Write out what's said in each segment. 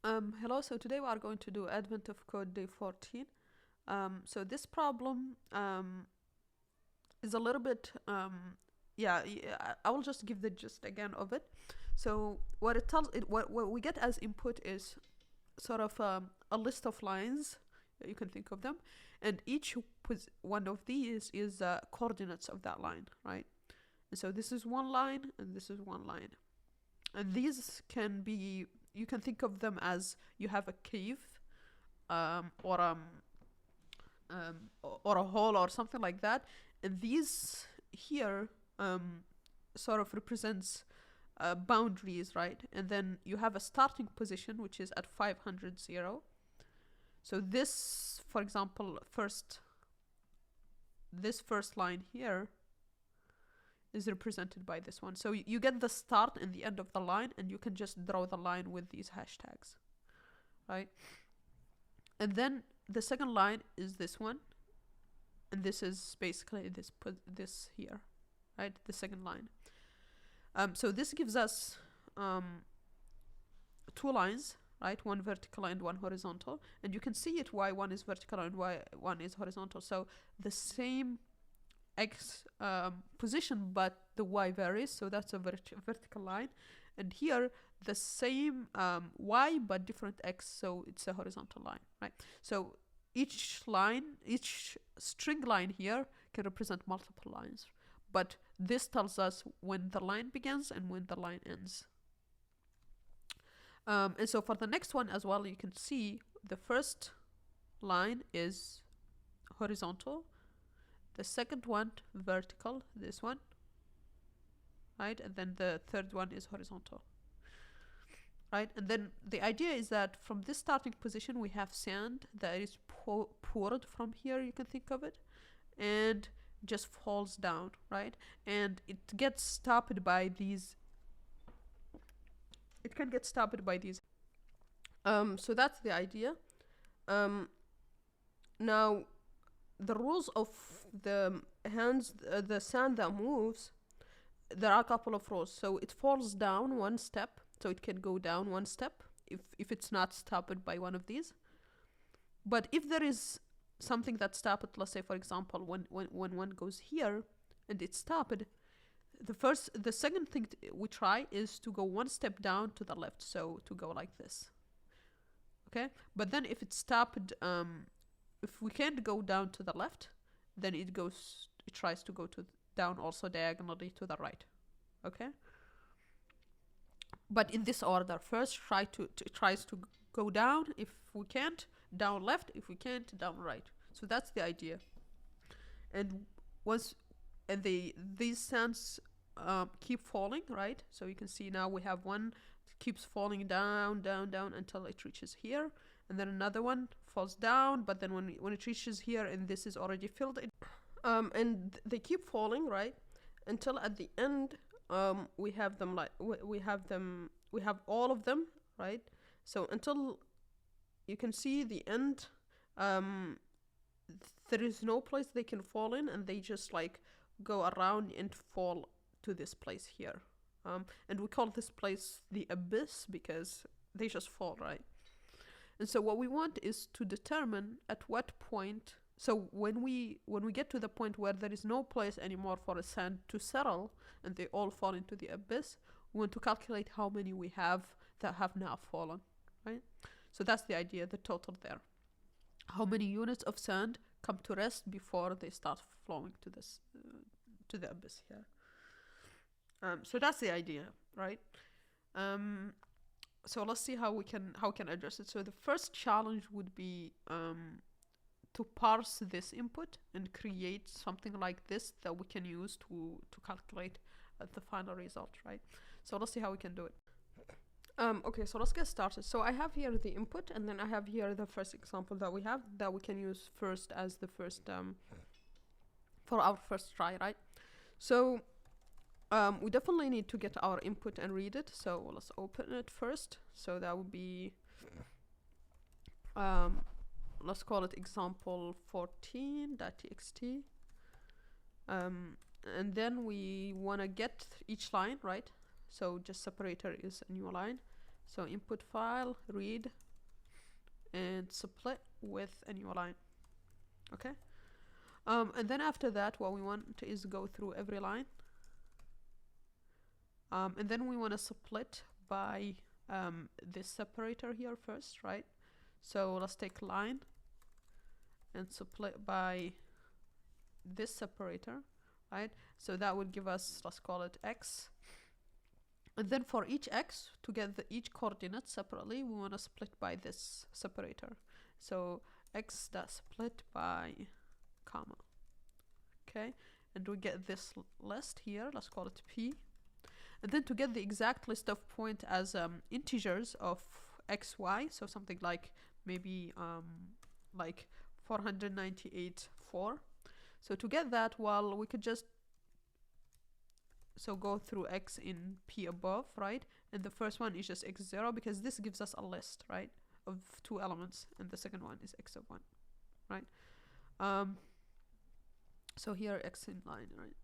Hello, so today we are going to do Advent of Code Day 14. So this problem is a little bit, I will just give the gist again of it. So what it tells it, what we get as input is sort of a list of lines, you can think of them, and each one of these is coordinates of that line, right? And so this is one line, and this is one line. And these can be, you can think of them as you have a cave or a hole or something like that, and these here sort of represents boundaries, right? And then you have a starting position which is at 500 0. So this, for example, this first line here is represented by this one. So you get the start and the end of the line, and you can just draw the line with these hashtags, right? And then the second line is this one, and this is basically this here, right? The second line. So this gives us two lines, right? One vertical and one horizontal, and you can see it why one is vertical and why one is horizontal. So the same x position, but the y varies, so that's a vertical line. And here the same y but different x, so it's a horizontal line, right? So each string line here can represent multiple lines, but this tells us when the line begins and when the line ends. And so for the next one as well, you can see the first line is horizontal, the second one vertical, this one, right? And then the third one is horizontal, right? And then the idea is that from this starting position we have sand that is poured from here, you can think of it, and just falls down, right? And it gets stopped by these, it can get stopped by these. So that's the idea. Now the rules of the hands, the sand that moves, there are a couple of rules. So it falls down one step, so it can go down one step if it's not stopped by one of these. But if there is something that's stopped, let's say for example when one goes here and it's stopped, the second thing we try is to go one step down to the left, so to go like this, okay? But then if it's stopped, if we can't go down to the left, then it tries to go down also diagonally to the right, okay? But in this order, first tries to go down if we can't, down left if we can't, down right. So that's the idea. And these sands keep falling, right? So you can see now we have one keeps falling down until it reaches here, and then another one falls down, but then when it reaches here and this is already filled in, and they keep falling, right, until at the end we have them like we have all of them, right? So until you can see the end, there is no place they can fall in, and they just like go around and fall to this place here. And we call this place the abyss because they just fall, right? And so what we want is to determine at what point, so when we get to the point where there is no place anymore for a sand to settle and they all fall into the abyss, we want to calculate how many we have that have now fallen, right? So that's the idea, the total there. How many units of sand come to rest before they start flowing to this to the abyss here. So that's the idea, right? So let's see how we can address it. So the first challenge would be to parse this input and create something like this that we can use to calculate the final result, right? So let's see how we can do it. Okay, so let's get started. So I have here the input, and then I have here the first example that we have that we can use first as the first for our first try, right? So we definitely need to get our input and read it. So let's open it first. So that would be let's call it example 14.txt. And then we want to get each line, right? So just separator is a new line. So input file, read, and split with a new line. Okay. And then after that, what we want is go through every line. And then we want to split by this separator here first, right? So let's take line and split by this separator, right? So that would give us, let's call it x. And then for each x, to get each coordinate separately, we want to split by this separator. So x dot split by comma. Okay, and we get this list here, let's call it p. And then to get the exact list of point as integers of x, y, so something like maybe like 498, 4. So to get that, well, we could just go through x in p above, right? And the first one is just x0 because this gives us a list, right, of 2 elements, and the second one is x of 1, right? So here x in line, right?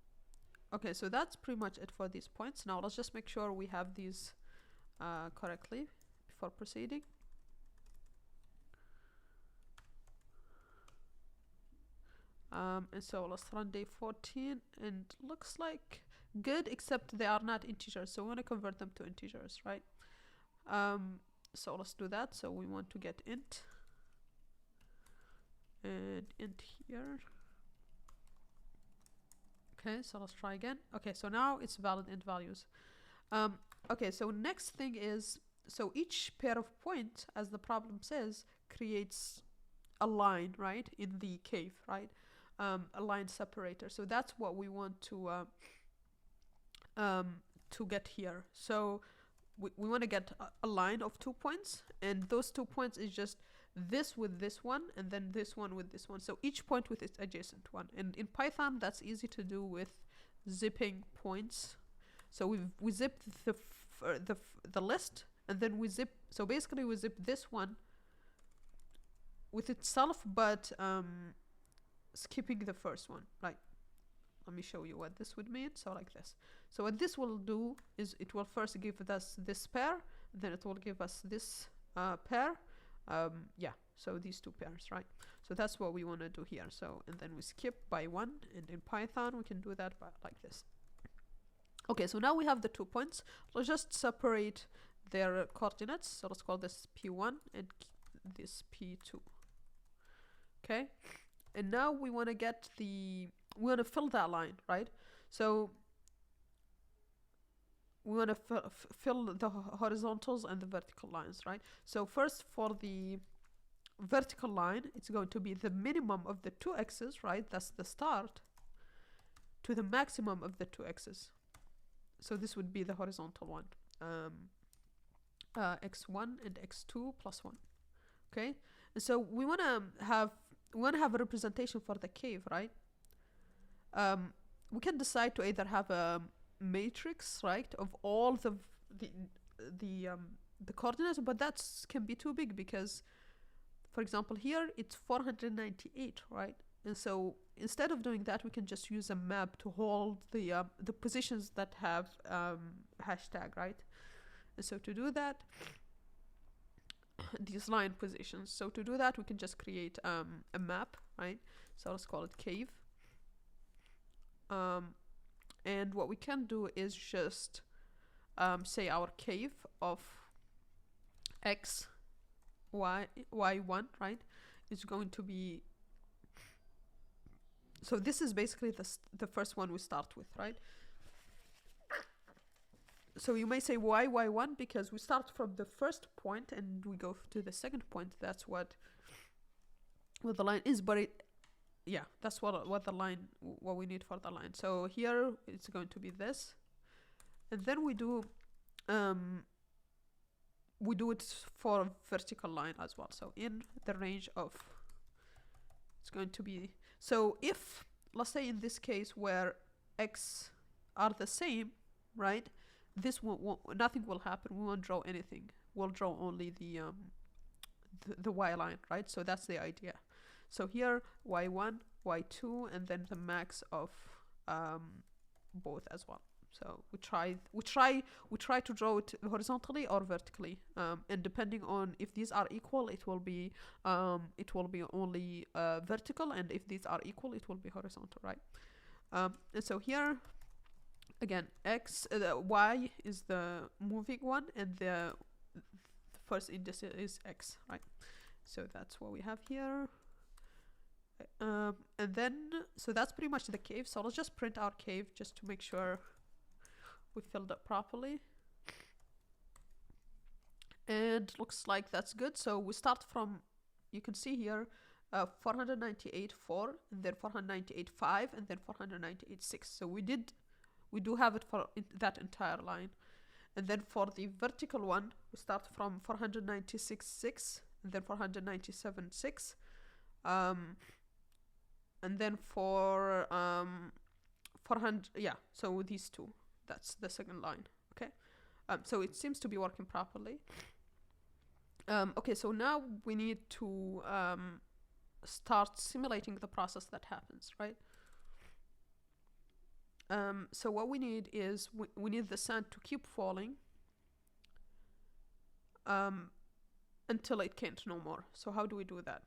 Okay, so that's pretty much it for these points. Now let's just make sure we have these correctly before proceeding. And so let's run day 14, and looks like good, except they are not integers, so we want to convert them to integers, right? So let's do that. So we want to get int, and int here. Okay, so let's try again. Okay, so now it's valid int values. Okay, so next thing is, so each pair of points, as the problem says, creates a line, right, in the cave, right? A line separator. So that's what we want to get here. So we want to get a line of 2 points, and those 2 points is just this with this one, and then this one with this one. So each point with its adjacent one. And in Python, that's easy to do with zipping points. So we zip the list, and then we zip. So basically, we zip this one with itself, but skipping the first one. Right? Let me show you what this would mean. So like this. So what this will do is it will first give us this pair, then it will give us this pair. Yeah, so these 2 pairs, right? So that's what we want to do here. So, and then we skip by 1, and in Python we can do that by like this. Okay, so now we have the 2 points. Let's just separate their coordinates. So let's call this p1 and this p2. Okay, and now we want to get we want to fill that line, right? So we want to fill the horizontals and the vertical lines, right? So first, for the vertical line, it's going to be the minimum of the 2 x's, right? That's the start, to the maximum of the 2 x's. So this would be the horizontal one, x1 and x2 plus 1. Okay, and so we want to have a representation for the cave, right? We can decide to either have a matrix, right, of all the coordinates, but that can be too big because, for example, here it's 498, right? And so instead of doing that, we can just use a map to hold the positions that have hashtag, right? And so to do that, these line positions. So to do that, we can just create a map, right? So let's call it cave. And what we can do is just say our cave of x, y, y1, right, is going to be, so this is basically the first one we start with, right? So you may say why y1, because we start from the first point and we go to the second point. That's what the line is, but yeah, that's what the line, what we need for the line. So here it's going to be this, and then we do it for vertical line as well. So in the range of, it's going to be, so if, let's say in this case where x are the same, right, this nothing will happen. We won't draw anything. We'll draw only the y line, right? So that's the idea. So here, y1, y2, and then the max of both as well. So we try to draw it horizontally or vertically, and depending on if these are equal, it will be only vertical, and if these are equal, it will be horizontal, right? And so here again, y is the moving one, and the first index is x, right? So that's what we have here. And then, so that's pretty much the cave. So let's just print our cave just to make sure we filled it properly. And looks like that's good. So we start from, you can see here, 498.4, and then 498.5, and then 498.6. So we do have it for that entire line. And then for the vertical one, we start from 496.6, and then 497.6. And then for 400, yeah, so these two, that's the second line, okay? So it seems to be working properly. Okay, so now we need to start simulating the process that happens, right? So what we need is, we need the sand to keep falling until it can't no more. So how do we do that?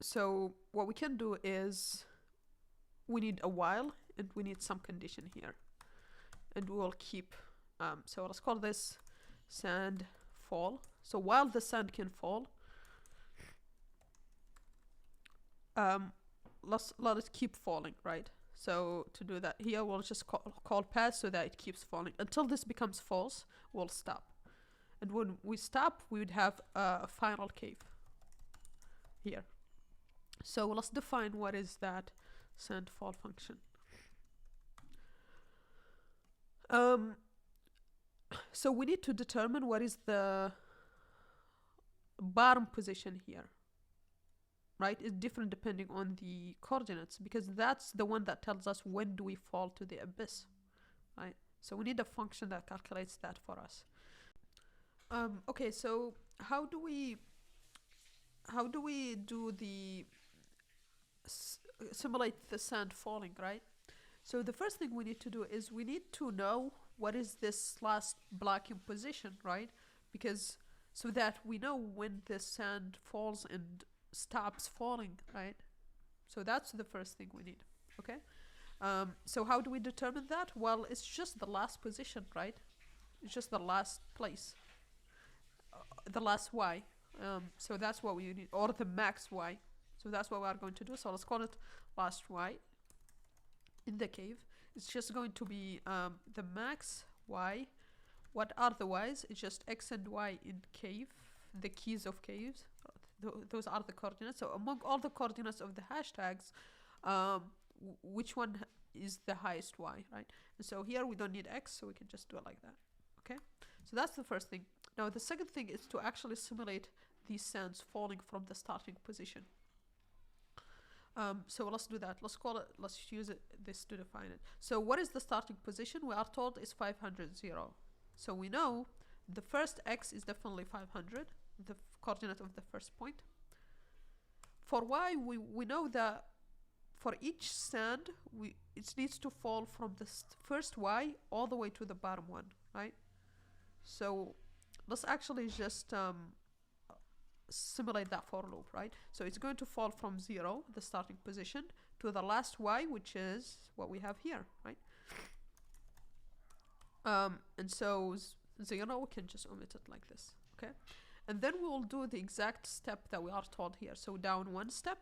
So what we can do is, we need a while, and we need some condition here, and we will keep, so let's call this sand fall. So while the sand can fall, let it keep falling, right? So to do that here, we'll just call pass so that it keeps falling until this becomes false. We'll stop, and when we stop, we would have a final cave here. So let's define what is that sand fall function. So we need to determine what is the bottom position here, right? It's different depending on the coordinates, because that's the one that tells us when do we fall to the abyss, right? So we need a function that calculates that for us. Okay, so how do we do the simulate the sand falling, right? So the first thing we need to do is we need to know what is this last block in position, right? Because so that we know when the sand falls and stops falling, right? So that's the first thing we need, okay? So how do we determine that? Well, it's just the last position, right? It's just the last place, the last y. So that's what we need, or the max y. So that's what we are going to do. So let's call it last y in the cave. It's just going to be the max y. What are the y's? It's just x and y in cave, the keys of caves. Those are the coordinates. So among all the coordinates of the hashtags, which one is the highest y, right? And so here we don't need x, so we can just do it like that, okay? So that's the first thing. Now the second thing is to actually simulate these sands falling from the starting position. So let's do that. Let's use this to define it. So what is the starting position? We are told is 500, 0. So we know the first x is definitely 500, the coordinate of the first point. For y, we know that for each sand, it needs to fall from the first y all the way to the bottom one, right? So let's actually just simulate that for loop, right? So it's going to fall from 0, the starting position, to the last y, which is what we have here, right? And so 0, we can just omit it like this, okay? And then we will do the exact step that we are told here. So down one step.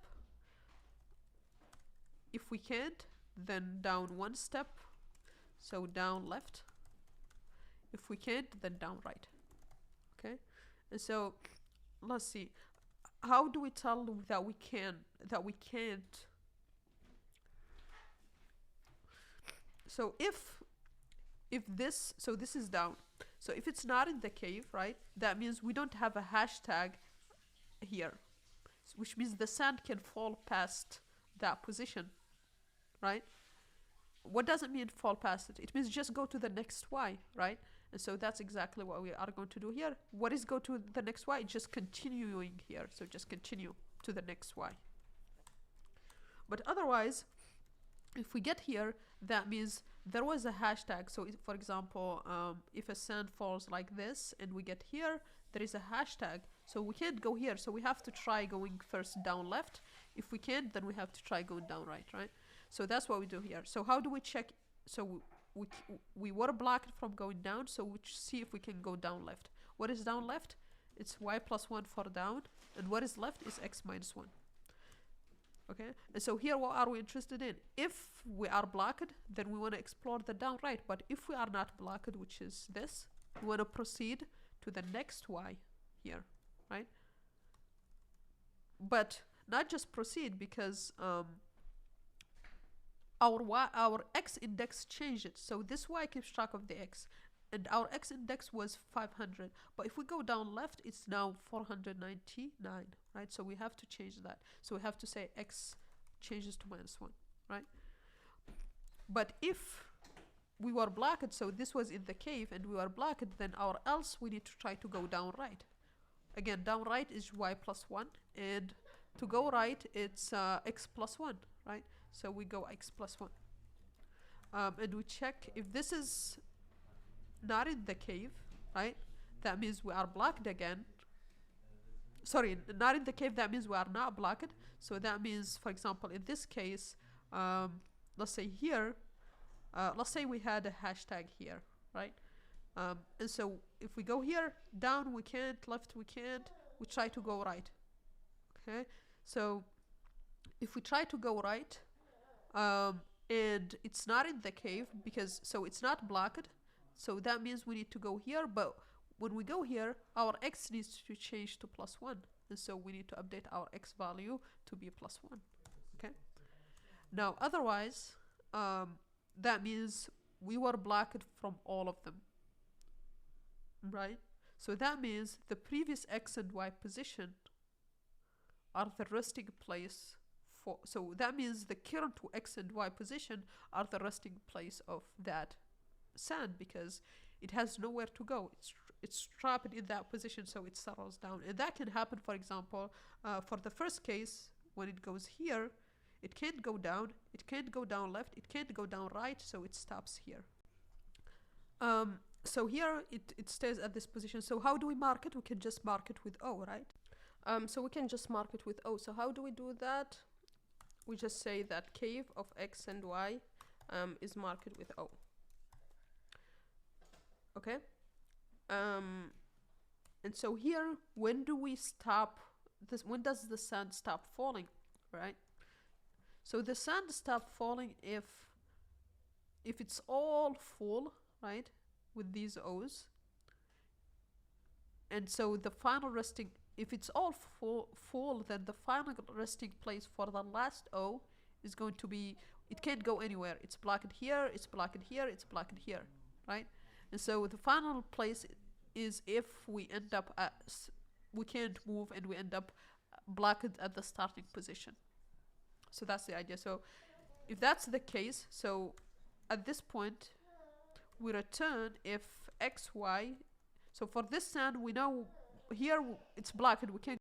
If we can't, then down one step. So down left. If we can't, then down right. Okay? And so let's see. How do we tell that we can't? So if this, so this is down. So if it's not in the cave, right, that means we don't have a hashtag here, which means the sand can fall past that position, right? What does it mean fall past it? It means just go to the next y, right? And so that's exactly what we are going to do here. What is go to the next y? Just continuing here. So just continue, to the next y. But otherwise, if we get here, that means there was a hashtag. So if, for example, if a sand falls like this and we get here, there is a hashtag. So we can't go here. So we have to try going first down left. If we can't, then we have to try going down right, right? So that's what we do here. So how do we check? So we were blocked from going down. So we see if we can go down left. What is down left? It's y plus 1 for down. And what is left is x minus 1. Okay, and so here what are we interested in? If we are blocked, then we want to explore the down right. But if we are not blocked, which is this, we want to proceed to the next y here, right? But not just proceed, because our x index changed. So this y keeps track of the x, and our x index was 500. But if we go down left, it's now 499, right? So we have to change that. So we have to say x changes to -1, right? But if we were blocked, so this was in the cave and we were blocked, then our else we need to try to go down right. Again, down right is y plus 1, and to go right, it's x plus 1, right? So we go x plus 1. And we check if this is not in the cave, right? That means we are blocked again. Sorry, not in the cave, that means we are not blocked. So that means, for example, in this case, let's say here, let's say we had a hashtag here, right? And so if we go here, down we can't, left we can't, we try to go right. Okay, so if we try to go right, and it's not in the cave, because, so it's not blocked, so that means we need to go here, but when we go here, our x needs to change to +1, and so we need to update our x value to be +1, okay? Now, otherwise, that means we were blocked from all of them, right? So that means the previous x and y position are the resting place for, so that means the current x and y position are the resting place of that sand, because it has nowhere to go. It's trapped in that position, so it settles down. And that can happen, for example, for the first case, when it goes here, it can't go down, it can't go down left, it can't go down right, so it stops here. So here it stays at this position. So how do we mark it? We can just mark it with O, right? So we can just mark it with O. So how do we do that? We just say that cave of x and y is marked with O. Okay? And so here, when do we stop this? When does the sand stop falling, right? So the sand stops falling if it's all full, right, with these O's. And so the final resting, if it's all full, then the final resting place for the last O is going to be, it can't go anywhere. It's blocked here, it's blocked here, it's blocked here, right? And so the final place is if we end up at, we can't move and we end up blocked at the starting position. So that's the idea. So if that's the case, so at this point, we return if x, y, so for this sand, we know here it's blocked, we can't,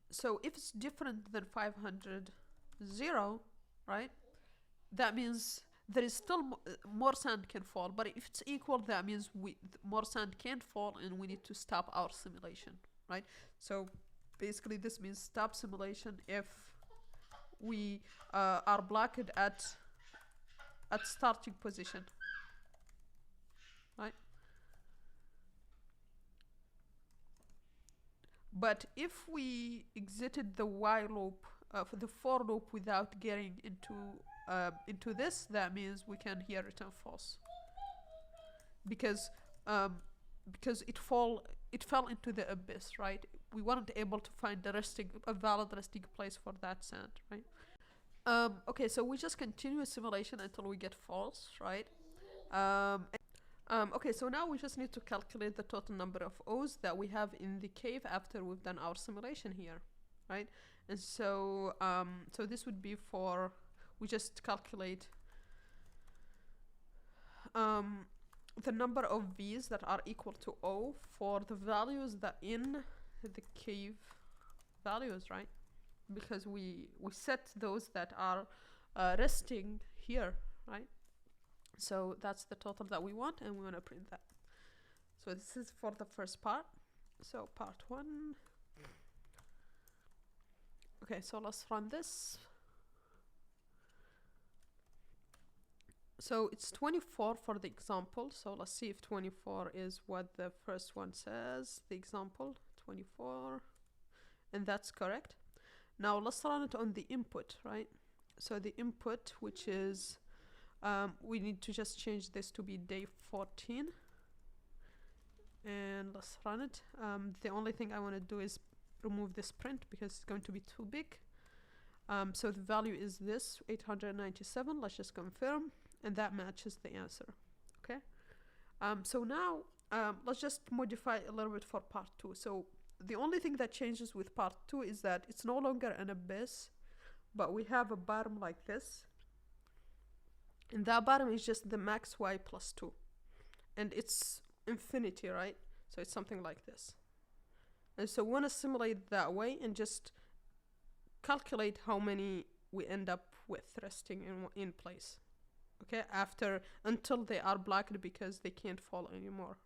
so if it's different than 500, 0, right, that means there is still more sand can fall, but if it's equal, that means more sand can't fall and we need to stop our simulation, right? So basically this means stop simulation if we are blocked at starting position, right? But if we exited the while loop, for the for loop without getting into this, that means we can here return false, because it fell into the abyss, right? We weren't able to find a valid resting place for that sand, right? Okay, so we just continue a simulation until we get false, right? Okay, so now we just need to calculate the total number of O's that we have in the cave after we've done our simulation here, right? And so, so this would be for, we just calculate the number of V's that are equal to O for the values that in the cave values, right? Because we set those that are resting here, right? So that's the total that we want, and we want to print that. So this is for the first part. So part 1. Okay, so let's run this. So it's 24 for the example. So let's see if 24 is what the first one says. The example 24, and that's correct. Now let's run it on the input, right? So the input, which is we need to just change this to be day 14, and let's run it. The only thing I want to do is remove this print because it's going to be too big. So the value is this 897. Let's just confirm, and that matches the answer. Okay. So now let's just modify a little bit for part 2. So the only thing that changes with part 2 is that it's no longer an abyss, but we have a bottom like this, and that bottom is just the max y plus 2, and it's infinity, right? So it's something like this. And so we want to simulate that way and just calculate how many we end up with resting in place, okay, until they are blocked because they can't fall anymore.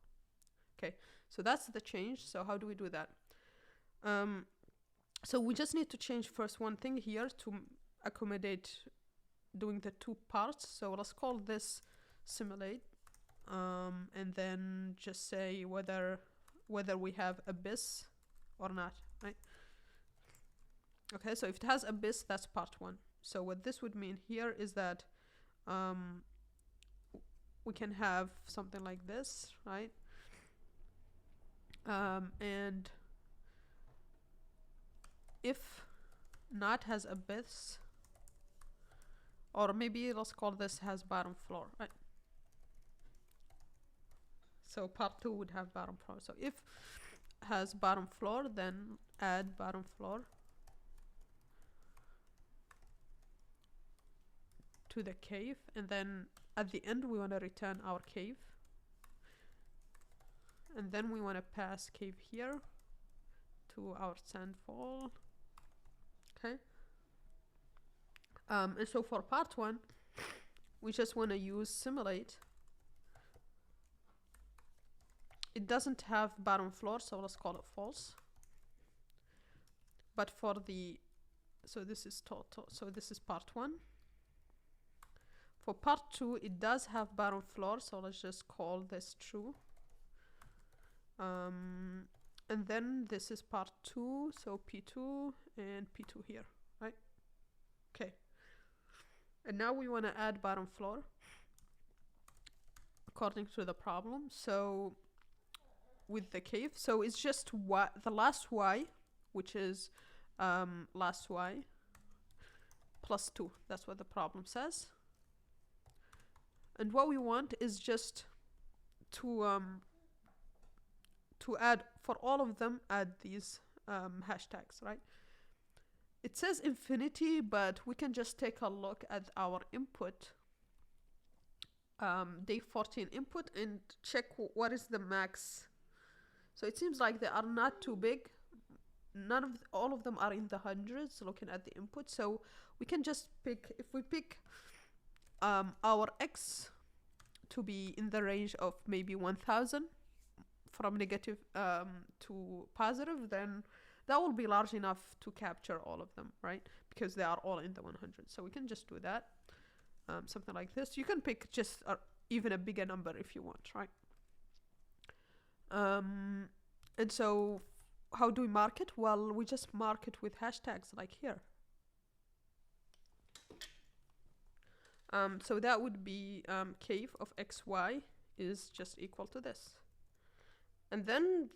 Okay, so that's the change. So how do we do that? So we just need to change first one thing here to accommodate doing the 2 parts. So let's call this simulate, and then just say whether we have abyss or not, right? Okay, so if it has abyss, that's part 1. So what this would mean here is that we can have something like this, right? And if not has abyss, or maybe let's call this has bottom floor, right? So part 2 would have bottom floor. So if has bottom floor, then add bottom floor to the cave, and then at the end we want to return our cave, and then we want to pass cave here to our sandfall. Okay. And so for part 1, we just want to use simulate. It doesn't have bottom floor, so let's call it false. But for so this is total, so this is part 1. For part 2, it does have bottom floor, so let's just call this true. And then this is part 2, so P2 and P2 here, right? Okay. And now we want to add bottom floor according to the problem. So with the cave, so it's just the last y, which is last y plus 2. That's what the problem says. And what we want is just to add, for all of them, add these hashtags, right? It says infinity, but we can just take a look at our input, day 14 input, and check what is the max. So it seems like they are not too big. All of them are in the hundreds looking at the input. So we can just pick, if we pick our x to be in the range of maybe 1000 from negative to positive, then that will be large enough to capture all of them, right? Because they are all in the 100. So we can just do that, something like this. You can pick just even a bigger number if you want, right? And so how do we mark it? Well, we just mark it with hashtags like here. So that would be cave of xy is just equal to this. And then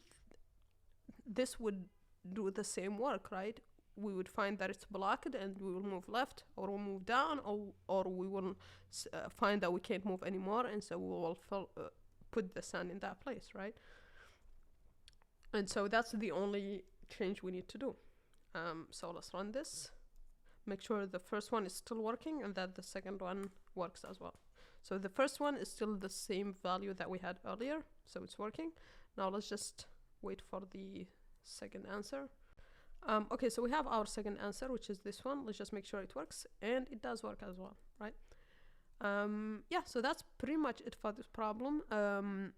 this would do the same work, right? We would find that it's blocked and we will move left, or we'll move down, or we will find that we can't move anymore, and so we will put the sand in that place, right? And so that's the only change we need to do. So let's run this. Make sure the first one is still working and that the second one works as well. So the first one is still the same value that we had earlier, so it's working. Now let's just wait for the second answer. Okay, so we have our second answer, which is this one. Let's just make sure it works, and it does work as well, right? Yeah, so that's pretty much it for this problem.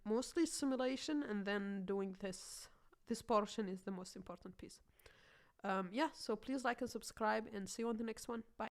Mostly simulation, and then doing this portion is the most important piece. Yeah, so please like and subscribe, and see you on the next one. Bye.